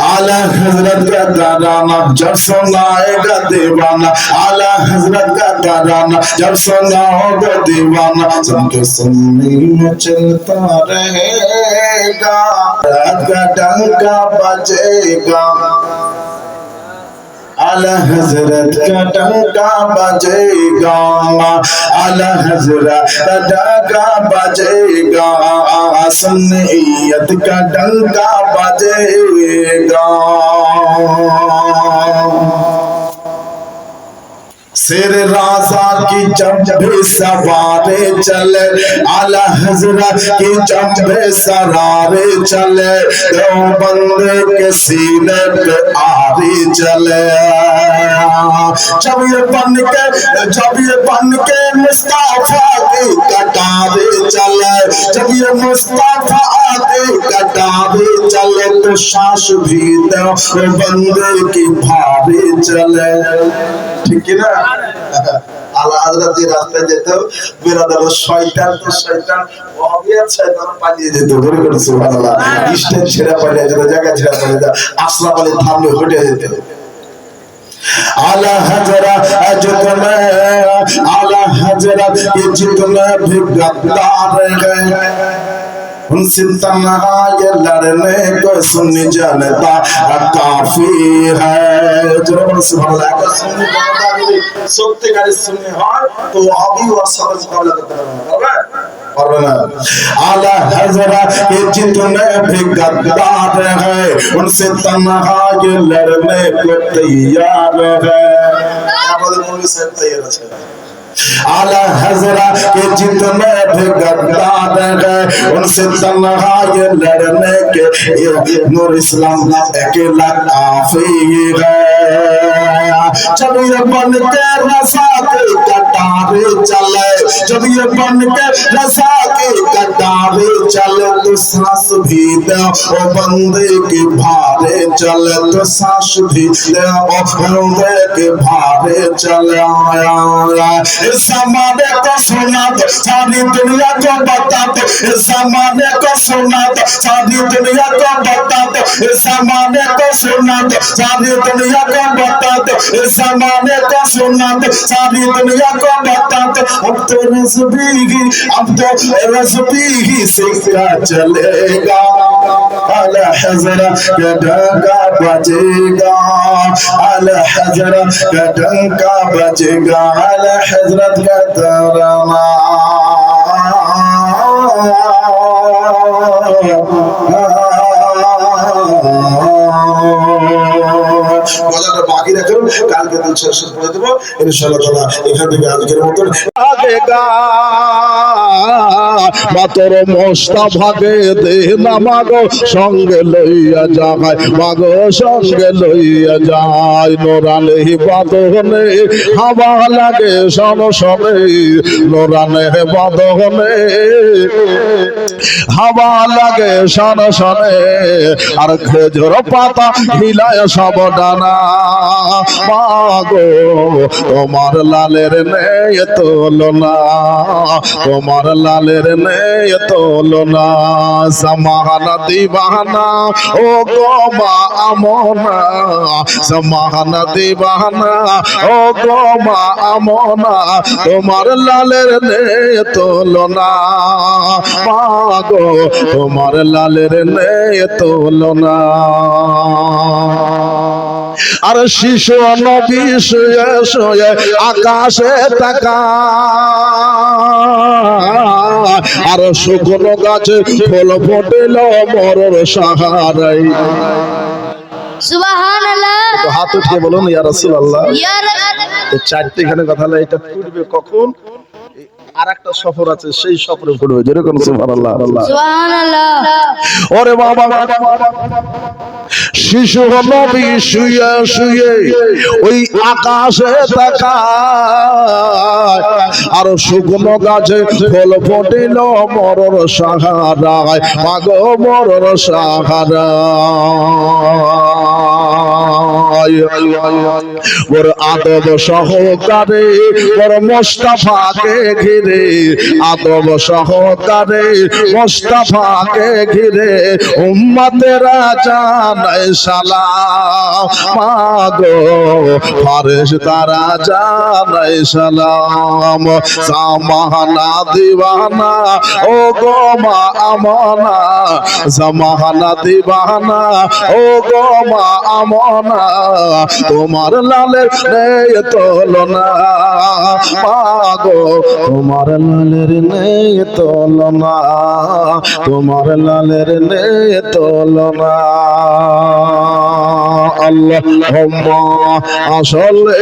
आला हजरत का तराना जब सुनाएगा दीवाना, आला हजरत का तराना जब सुनाओगे दीवाना, सबके सुनने में चलता रहेगा, रात का डंका बजेगा, आला हजरत का डंका बजेगा, आला हजरत का डंका बजेगा, सुन्नियत का डंका बजेगा। शेर राजा की जब भी सवारे चले, आला हजरत की जब भी सरारे चले, दो बंदे के सीने पे आरी चले, जब ये बन के मुस्तफा की कटारे चले, जब ये मुस्तफा की कटारे चले, तो सांस भी दो बंदे की भारी चले। ठीक है ना? আল্লাহ হযরত যে রাস্তায় যেত বেরাদার শয়তান তো শয়তান ওয়াবিয়াত শয়তান পালিয়ে যেত, ধরে করে সুবহানাল্লাহ, স্টেজ ছেড়ে পালিয়ে যেত, জায়গা ছেড়ে পালিয়ে যেত, আসলাম আলী থামলে হটে যেত। आला हजरत ये जितने भी गद्दार हैं, उनसे तन्हा ये लड़ने को सुन जनता काफी है। जरूर सुभान अल्लाह, सुनने जनता भी सत्यकारी सुनने হয় তো अभी वो सब मुकाबला करते পারবে না। आला हजरत ये जितने भी गद्दार हैं, उनसे तन्हा ये लड़ने को तैयार है। আমাদের মৌলভী সাহেব তৈরি আছে। आला हजरत के जितने भी गद्दार हैं, उनसे तन्हा ये लड़ने के नूर इस्लाम अकेला काफी है। जब ये बन के रसा के कटारे चले, जब ये बन के रसा के कटारे चले, तो सांस भी दे ओ बंदे के भारे चले, तो सांस भी दे ओ बंदे के भारे चले। इस ज़माने को सुना तो सारी दुनिया को बता दो, इस ज़माने को सुना तो सारी दुनिया को बता दो, इस ज़माने को सुना तो सारी दुनिया को बता दो, इस ज़माने को सुना तो सारी दुनिया को बता दो। अब तो रज़्बी ही सिक्का चलेगा, आला हज़रत का डंका बजेगा, आला हज़रत का डंका बजेगा, आला हज़रत का तराना। কথাটা বাকি রাখুন, কালকে দিন শেষ করে দেব ইনশাআল্লাহ তাআলা। এখান থেকে আজকের মতন আগেগা মাতর মোস্তাফাকে দে না মাগো সঙ্গে লইয়া যায়, মাগো সঙ্গে লইয়া যায়, নোরানে বাঁধনে হাওয়া লাগে সনসনে, নোরানে বাঁধনে হাওয়া লাগে সনসনে, আর খেজুর পাতা হিলায় সব ডানা, মাগো তোমার লালের নেই তুলনা, তোমার লালের নেই তুলনা, সমাহানা দিবানা ও গো মা আমনা, সমাহানা দিবানা ও গো মা আমনা, তোমার লালের নেই তুলনা, মাগো তোমার লালের নেই তুলনা। আর শিশু নবী শুয়ে শুয়ে আকাশে তাকায়, আর শুকনো গাছে ফুল ফুটিল মরর সাহারাই। সুবহানাল্লাহ, হাত উঠিয়ে বলুন ইয়া রাসূলুল্লাহ। চারটি এখানে কথা হলো, এটা ফুটবে কখন? আর একটা সফর আছে, সেই সফরে ফুটবে, যেরকম সুবহানাল্লাহ সুবহানাল্লাহ। ওরে বাবা, শিশু নবী শুয়ে শুয়ে ওই আকাশে তাকায়, আর শুকনো গাছে ফল ফুটিল মরর সাহারায়, মাগো মরর সাহারায়। ওর আদব সহকারে ওর মোস্তফাকে ঘিরে, আদব সহকারে মোস্তফাকে ঘিরে উম্মতেরা জানায় সালাম, মাগো ফেরেশতারা জানায় সালাম। জামানা দিওয়ানা ও গো মা আমানা, জামানা দিওয়ানা ও গো মা আমানা, তোমার লালের নেই তুলনা, মাগো তোমার লালের নেই তুলনা, তোমার লালের নেই তুলনা। আল্লাহুম্মা আসলে